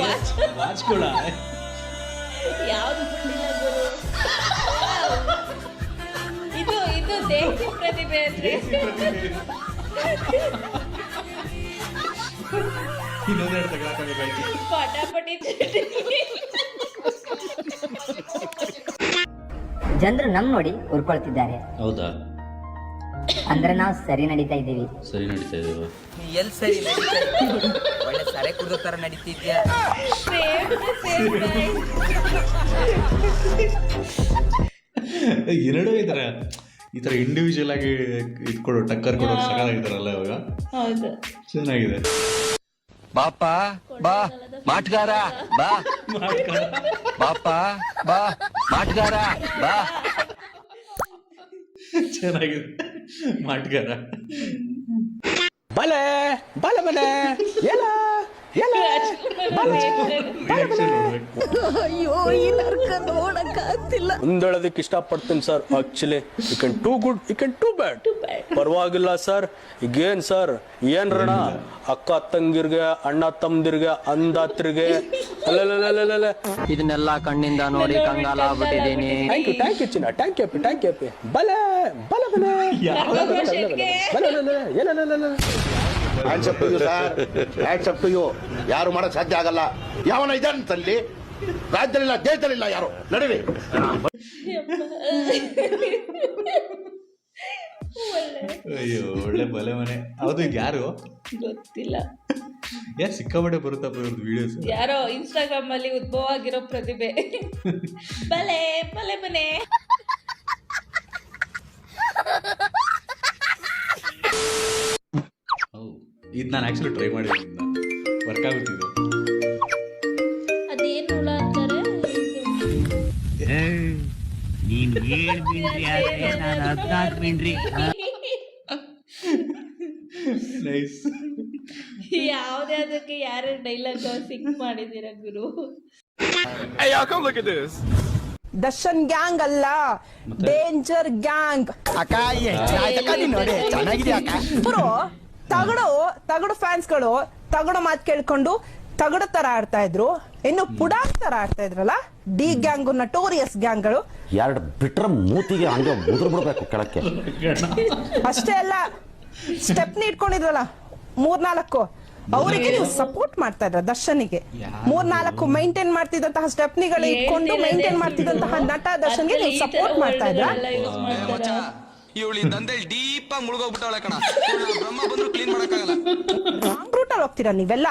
Watch ಕೂಡ ಯಾವ್ದು ಬಿಟ್ಟಿಲ್ಲ ಗುರು. ಇದು ದೇಸಿ ಪ್ರತಿಭೆ ಅಂದ್ರೆ ಇನ್ನೊಂದೆರಡು ತಗೊಳಕಾಗಬೇಕು. ಪಟಾಪಟಿ ಜನರು ನಮ್ ನೋಡಿ ಉರ್ಕೊಳ್ತಿದ್ದಾರೆ. ಹೌದಾ? ಅಂದ್ರೆ ನಾವು ಸರಿ ನಡೀತಾ ಇದ್ದೀವಿ. ಸರಿ ನಡೀತಾ ಇದ್ದೀವಿ. ಎಲ್ಲಿ ಸರಿ ನಡೀತಾ ಇದ್ದೀವಿ? ಒಳ್ಳೆ ಸರೆ ಕುಡ್ದೋ ತರ ನಡೀತಿದ್ಯಾ? ಎರಡೂ ಈ ಥರ ಇಂಡಿವಿಜುವಲ್ ಆಗಿ ಇಟ್ಕೊಡೋ ಟಕ್ಕರ್ ಕೊಡೋ ಸಕಾಲಾಗಿದ್ದಾರಲ್ಲ ಇವಾಗ. ಹೌದು, ಚೆನ್ನಾಗಿದೆ. ಬಾಪ ಬಾ ಮಾಟ್ಗಾರ ಬಾ ಬಾಪ ಬಾ ಮಾಟ್ಗಾರ ಬಾ. ಚೆನ್ನಾಗಿದೆ ಮಾಟ್ಗಾರ. ಬಲೆ ಬಲೆ ಬಲೆ ಎಲ್ಲ ಅಯ್ಯೋ ಈ ನರ್ಕ ನೋಡಕ್ ಆಗ್ತಿಲ್ಲ. ಮುಂದೇಳೋದಕ್ಕೆ ಇಷ್ಟಪಡ್ತೀನಿ sir. Actually you can too good, you can too bad. ಪರವಾಗಿಲ್ಲ ಸರ್. ಈಗೇನ್ ಸರ್ ಏನ್ರಣ ಅಕ್ಕ ತಂಗಿರ್ಗೆ, ಅಣ್ಣ ತಮ್ಮದಿರ್ಗೆ, ಅಂದಾತ್ರಿಗೆ ಅಲ್ಲ ಇದನ್ನೆಲ್ಲ ಕಣ್ಣಿಂದ ನೋಡಿ ಕಂಗಾಲ ಆಗ್ಬಿಟ್ಟಿದ್ದೀನಿ. ಥ್ಯಾಂಕ್ ಯು ಚಿನ್ನ, ಥ್ಯಾಂಕ್ ಯು ಬಲೆ ಬಲೆ ಬಲೆ ಯಾರು ಮಾಡಕ್ ಸಾಧ್ಯ ಆಗಲ್ಲ. ಯಾವನ ಇದಂತಲ್ಲಿ ರಾಜ್ಯದಲ್ಲಿಲ್ಲ, ದೇಶದಲ್ಲಿಲ್ಲ, ಯಾರು ನಡುವೆ. ಅಯ್ಯೋ ಒಳ್ಳೆ ಬಲೆ ಮನೆ. ಹೌದು, ಈಗ ಯಾರು ಗೊತ್ತಿಲ್ಲ. ಯಾರು ಸಿಕ್ಕಾಪಟ್ಟೆ ಬರುತ್ತಪ್ಪ ಇವ್ರದ್ದು ವಿಡಿಯೋಸ್. ಯಾರೋ ಇನ್ಸ್ಟಾಗ್ರಾಮ್ ಅಲ್ಲಿ ಉದ್ಭವ ಆಗಿರೋ ಪ್ರತಿಭೆ. ಬಲೆ ಬಲೆ ಮನೆ. ಇದು ನಾನು ಆಕ್ಚುಲಿ ಟ್ರೈ ಮಾಡಿದ್ದೀನಿ, ವರ್ಕ್ ಆಗುತ್ತಿದ್ದು. ಅದೇನು ಹುಳ ಅಂತಾರೆ? ನೀನ್ ಹೇಳ್ಬಿಡ್ರಿ ಆದ್ರೆ ನಾನು 14 ಮಿನ್ರಿ. ನೈಸ್. ಯಾವ್ದೇ ಅದಕ್ಕೆ ಯಾರು ಡೈಲಾಗ್ ಸಿಕ್ ಮಾಡಿದೀರ ಗುರು? ದರ್ಶನ್ ಗ್ಯಾಂಗ್ ಅಲ್ಲ, ಡೇಂಜರ್ ಗ್ಯಾಂಗ್. ಅಕ್ಕ ನೋಡಿ ಚೆನ್ನಾಗಿದೆ ಅಕ್ಕ. ಇವರು ತಗಡು ಫ್ಯಾನ್ಸ್ಗಳು ತಗಡು ಮಾತು ಕೇಳ್ಕೊಂಡು ತಗಡು ತರ ಆಡ್ತಾ ಇದ್ರು. ಇನ್ನು ಪುಡಾಕ್ ತರ ಆಡ್ತಾ ಇದ್ರಲ್ಲ ಡಿ ಗ್ಯಾಂಗ್, ನಟೋರಿಯಸ್ ಗ್ಯಾಂಗ್ಗಳು. ಎರಡು ಬಿಟ್ರೆ ಮೂತಿಗೆ ಹಂಗೆ ಮುದ್ರ ಬಿಡ್ಬೇಕು ಕೆಳಕ್ಕೆ. ಅಷ್ಟೇ ಅಲ್ಲ, ಸ್ಟೆಪ್ನಿ ಇಟ್ಕೊಂಡಿದ್ರಲ್ಲ 3-4, ಅವರಿಗೆ ನೀವು ಸಪೋರ್ಟ್ ಮಾಡ್ತಾ ಇದ್ರ. ದರ್ಶನ್ಗೆ 3-4 ಮೈಂಟೈನ್ ಮಾಡ್ತಿದ್ದಂತಹ ಸ್ಟೆಪ್ನಿಗಳು ಇಟ್ಕೊಂಡು ಮೈಂಟೈನ್ ಮಾಡ್ತಿದ್ದಂತಹ ನಟ ದರ್ಶನ್ಗೆ ನೀವು ಸಪೋರ್ಟ್ ಮಾಡ್ತಾ ಇದ್ರ. ಇವಳಿ ದಂಧೆಲ್ ಡೀಪ್ ಆಗಿ ಮುಳುಗೋಗ್ಬಿಟ್ಟವಳೆ ಕಣ. ಬ್ರಹ್ಮ ಬಂದ್ರು ಕ್ಲೀನ್ ಮಾಡಕ್ಕಾಗಲ್ಲ. ರಾಂಗ್ ರೂಟಲ್ಲಿ ಹೋಗ್ತೀರಾ ನೀವೆಲ್ಲ.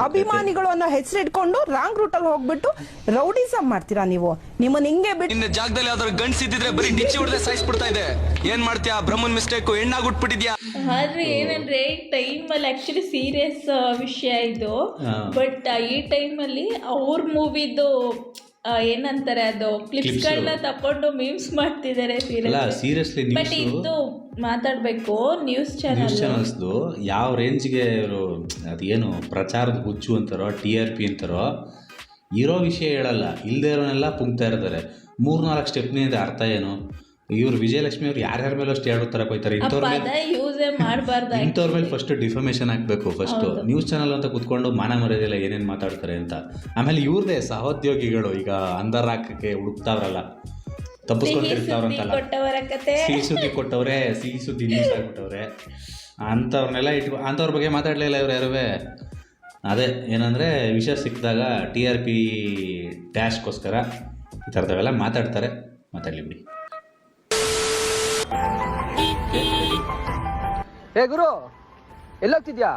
ಅಭಿಮಾನಿಗಳು ಅನ್ನೋ ಹೆಸರು ಇಟ್ಕೊಂಡು ರಾಂಗ್ ರೂಟಲ್ಲಿ ಹೋಗ್ಬಿಟ್ಟು ರೌಡಿಸಮ್ ಮಾಡ್ತೀರಾ ನೀವು. ನಿಮ್ಮನ್ನ ಹಿಂಗೆ ಬಿಟ್ಟು ನಿನ್ನ ಜಾಗದಲ್ಲಿ ಯಾವ್ದಾದ್ರು ಗಂಡ್ಸ್ ಇದ್ದಿದ್ರೆ ಬರೀ ಡಿಚ್ಚಿ ಹೊಡೆದೇ ಸಾಯಿಸ್ಬಿಡ್ತಾ ಇದೆ. ಏನ್ ಮಾಡ್ತೀಯಾ? ಬ್ರಹ್ಮನ್ ಮಿಸ್ಟೇಕ್, ಹೆಣ್ಣಾಗ್ಬಿಟ್ಬಿಟ್ಟಿದ್ಯಾ. ಆದ್ರೆ ಏನಂದ್ರೆ ಈ ಟೈಮ್ ಅಲ್ಲಿ ಆಕ್ಚುಲಿ ಸೀರಿಯಸ್ ವಿಷಯ ಇದು. ಬಟ್ ಈ ಟೈಮ್ ಅಲ್ಲಿ ಅವ್ರ ಮೂವಿದು ಏನಂತಾರೆ ಅದು ಕ್ಲಿಪ್ಸ್ಗಳನ್ನ ತಕೊಂಡು ಮೀಮ್ಸ್ ಮಾಡ್ತಿದ್ದಾರೆ. ಸೀರಿಯಸ್ಲಿ ಬಟ್ ಇದು ಮಾತಾಡ್ಬೇಕು. ನ್ಯೂಸ್ ಚಾನಲ್ಸ್ದು ಯಾವ ರೇಂಜ್ಗೆ ಇವರು ಅದೇನು ಪ್ರಚಾರದ ಹುಚ್ಚು ಅಂತಾರೋ, TRP ಅಂತಾರೋ, ಇರೋ ವಿಷಯ ಹೇಳಲ್ಲ, ಇಲ್ಲದೆ ಇರೋನೆಲ್ಲ ಪುಂಕ್ತಾ ಇರ್ತಾರೆ. 3-4 ಸ್ಟೆಪ್ನಿ ಅಂದ್ರೆ ಅರ್ಥ ಏನು? ಇವ್ರು ವಿಜಯಲಕ್ಷ್ಮಿ ಅವ್ರು ಯಾರ್ಯಾರ ಮೇಲೆ ಅಷ್ಟು ಹೇಳೋ ಥರ ಹೋಯ್ತಾರೆ. ಇಂಥವ್ರ ಮೇಲೆ ಫಸ್ಟ್ ಡಿಫಾಮೇಷನ್ ಹಾಕಬೇಕು. ಫಸ್ಟ್ ನ್ಯೂಸ್ ಚಾನಲ್ ಅಂತ ಕುತ್ಕೊಂಡು ಮಾನ ಮರ್ಯಾದೆಲ್ಲ ಏನೇನು ಮಾತಾಡ್ತಾರೆ ಅಂತ. ಆಮೇಲೆ ಇವ್ರದೇ ಸಹೋದ್ಯೋಗಿಗಳು ಈಗ ಅಂದರ್ ಹಾಕಕ್ಕೆ ಹುಡುಕ್ತಾವ್ರಲ್ಲ, ತಪ್ಪಿಸ್ಕೊಂತಿರ್ತಾವ್ರಂತಲ್ಲ, ಸಿಹಿ ಸುದ್ದಿ ಕೊಟ್ಟವ್ರೆ, ಸಿಹಿ ಸುದ್ದಿ ನ್ಯೂಸ್ ಆಗಿಬಿಟ್ಟವ್ರೆ, ಅಂಥವ್ರನ್ನೆಲ್ಲ ಅಂಥವ್ರ ಬಗ್ಗೆ ಮಾತಾಡಲಿಲ್ಲ ಇವ್ರು ಯಾರುವೆ. ಅದೇ ಏನಂದರೆ ವಿಷಯ ಸಿಕ್ಕಿದಾಗ TRP ಡ್ಯಾಶ್ಗೋಸ್ಕರ ಈ ಥರದವೆಲ್ಲ ಮಾತಾಡ್ತಾರೆ. ಮಾತಾಡಲಿ ಬಿಡಿ. ಹೇ ಗುರು, ಎಲ್ಲೋಗ್ತಿದ್ಯಾ?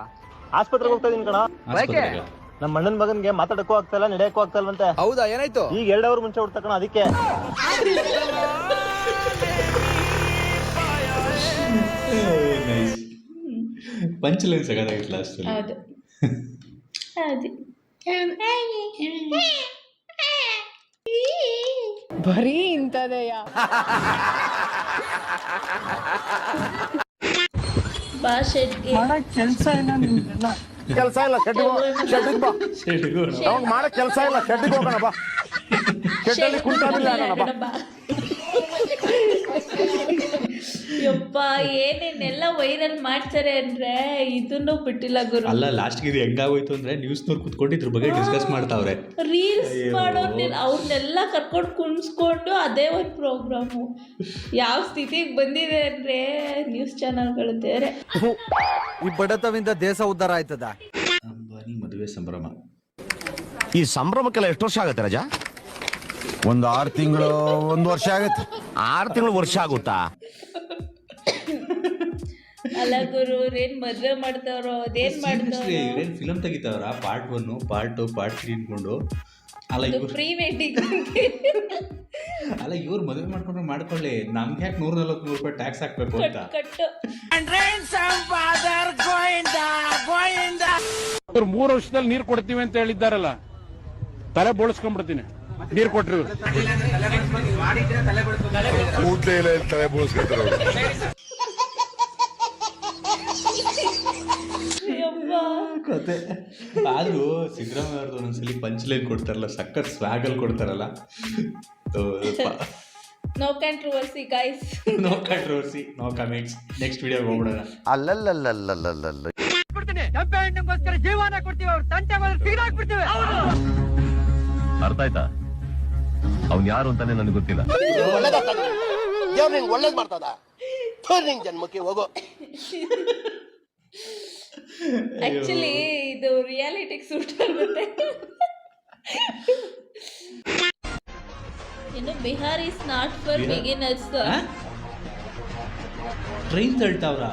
ಆಸ್ಪತ್ರೆಗೆ ಹೋಗ್ತಾ ಇದೀನಿ ಕಣ. ನಮ್ಮ ಅಣ್ಣನ ಮಗನ್ಗೆ ಮಾತಾಡಕ್ಕೂ ಆಗ್ತಾ ಇಲ್ಲ, ನಡೆಯಕ್ಕೂ ಆಗ್ತಾ ಇಲ್ವಂತೆ. ಹೌದಾ, ಏನಾಯ್ತು? ಈಗ 2 ಅವರ್ ಮುಂಚೆ ಹುಡ್ತಾ ಕಣ, ಅದಕ್ಕೆ. ಪಂಚಲೈನ್ ಸಗದಾಗಿತ್ತು ಲಾಸ್ಟ್ ಅಲ್ಲಿ. ಹೌದು. ಬರೀ ಇಂಥದೆಯಾ? ಕೆಲಸ ಇಲ್ಲ, ಶೆಡ್ಡಿಗೆ ಬಾ. ಮಾಡಕ್ ಕೆಲಸ ಇಲ್ಲ, ಶೆಡ್ಡಿಗೆ ಹೋಗೋಣ ಬಾ. ಶೆಡ್ಡಲ್ಲಿ ಕುಂಟಾಬಿಲ್ಲ ಆಗೋಣ ಬಾ. ಯಪ್ಪ ಏನೇನೆಲ್ಲ ವೈರಲ್ ಮಾಡ್ತಾರೆ ಅಂದ್ರೆ ಇದನ್ನು ಬಿಟ್ಟಿಲ್ಲ ಗುರು. ಅಲ್ಲ ಲಾಸ್ಟ್ಗೆ ಇದು ಹೆಂಗಾಗೋಯ್ತು ಅಂದ್ರೆ ನ್ಯೂಸ್ನವ್ರು ಕುತ್ಕೊಂಡು ಇದ್ರ ಬಗ್ಗೆ ಡಿಸ್ಕಸ್ ಮಾಡ್ತಾವ್ರೆ. ರೀಲ್ಸ್ ಮಾಡೋರ್ನೆಲ್ಲ ಅವ್ರನ್ನೆಲ್ಲ ಕರ್ಕೊಂಡು ಕುಣಿಸ್ಕೊಂಡು ಅದೇ ಒಂದು ಪ್ರೋಗ್ರಾಮು. ಯಾವ ಸ್ಥಿತಿಗೆ ಬಂದಿದೆ ಅಂದ್ರೆ ನ್ಯೂಸ್ ಚಾನಲ್ಗಳು ಬೇರೆ. ಈ ಬಡತವಿಂದ ದೇಶ ಉದ್ಧಾರ ಆಯ್ತದ. ಅಂಬಾನಿ ಮದುವೆ ಸಂಭ್ರಮ. ಈ ಸಂಭ್ರಮಕ್ಕೆಲ್ಲ ಎಷ್ಟು ವರ್ಷ ಆಗುತ್ತೆ ರಾಜಾ? ಒಂದು 6 ತಿಂಗಳು 1 ವರ್ಷ ಆಗುತ್ತೆ. 6 ತಿಂಗಳು ವರ್ಷ ಆಗುತ್ತಾ? ಅಲ್ಲ ಗುರು ಏನ್ ಮದ್ವೆ ಮಾಡ್ತಾವ್ರೋ ಅದೇನ್ ಮಾಡ್ತಾವ್ರೋ. ಏನ್ ಫಿಲಮ್ ತೆಗಿತಾವ್ರ ಪಾರ್ಟ್ 1 ಪಾರ್ಟ್ 2 ಪಾರ್ಟ್ 3 ಅನ್ಕೊಂಡು. ಅಲ್ಲ ಇವ್ರು ಪ್ರೀ ವೆಡ್ಡಿಂಗ್ ಅಲ್ಲ ಇವ್ರು ಮದುವೆ ಮಾಡ್ಕೊಳ್ಳಿ, ನಮ್ಗೆ ಯಾಕೆ 140 ರೂಪಾಯಿ ಟ್ಯಾಕ್ಸ್ ಹಾಕ್ಬೇಕು ಅಂತ. ಕಟ್ಟು 3 ವರ್ಷದಲ್ಲಿ ನೀರು ಕೊಡ್ತೀವಿ ಅಂತ ಹೇಳಿದ್ದಾರಲ್ಲ, ತಲೆ ಬೋಳಿಸ್ಕೊಂಡ್ಬಿಡ್ತೀನಿ ನೀರು ಕೊಟ್ರಿ. ಕತೆ ಆದ್ರೂ ಸಿದ್ದರಾಮಯ್ಯ ಅವ್ರದ್ದು ಒಂದೊಂದ್ಸಲಿ ಪಂಚ್ಲೈನ್ ಕೊಡ್ತಾರಲ್ಲ, ಸಖತ್ ಸ್ವಾಗಲ್ ಕೊಡ್ತಾರಲ್ಲ. No controversy guys. No controversy, no comments. Next video ಹೋಗ್ಬಿಡೋಣ. ಅಲ್ಲಲ್ಲಲ್ಲಲ್ಲಲ್ಲಲ್ಲ. ಜೀವನ ಕೊಡ್ತೀವಿ, ಅವ್ರ ತಂಟೆ ಬಿಡ್ತೀವಿ. ಅರ್ಥ ಆಯ್ತಾ? ಅವ್ನು ಯಾರು ಅಂತಾನೆ ನನಗೆ ಗೊತ್ತಿಲ್ಲ. ದೇವ್ರು ನಿಂಗೆ ಒಳ್ಳೇದು ಮಾಡ್ತದ. ನಿಂಗೆ ಜನ್ಮಕ್ಕೆ ಹೋಗೋ. ಆಕ್ಚುಲಿ ಇದು ರಿಯಾಲಿಟಿಗೆ ಸೂಟ್ ಆಗುತ್ತೆ. ಇನ್ನು Bihar is not for beginners. Train ತಳ್ತಾವ್ರ.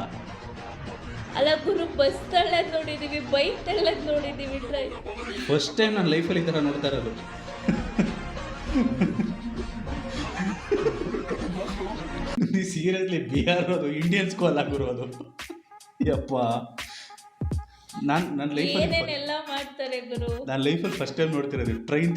ಅಲ್ಲ ಗುರು, ಬಸ್ ತಳ್ಳೋದು ನೋಡಿದೀವಿ, ಬೈಕ್ ತಳ್ಳೋದು ನೋಡಿದೀವಿ, ಟ್ರೈನ್ ಫಸ್ಟ್ ಟೈಮ್ ನನ್ನ ಲೈಫಲ್ಲಿ ಈ ಥರ ನೋಡ್ತಾ ಇರೋದು. ಸೀರಿಯಸ್ಲಿ ಬಿಹಾರ್ ಅದು ಇಂಡಿಯನ್ಸ್ಗೂ ಅಲ್ಲ ಗುರು ಅದು. ಯಪ್ಪ ನನ್ನ ಲೈಫಲ್ಲಿ ಏನೇನೆಲ್ಲ ಮಾಡ್ತಾರೆ ಗುರು. ನಾನು ಲೈಫಲ್ಲಿ ಫಸ್ಟ್ ಟೈಮ್ ನೋಡ್ತಿರೋದು ಟ್ರೈನ್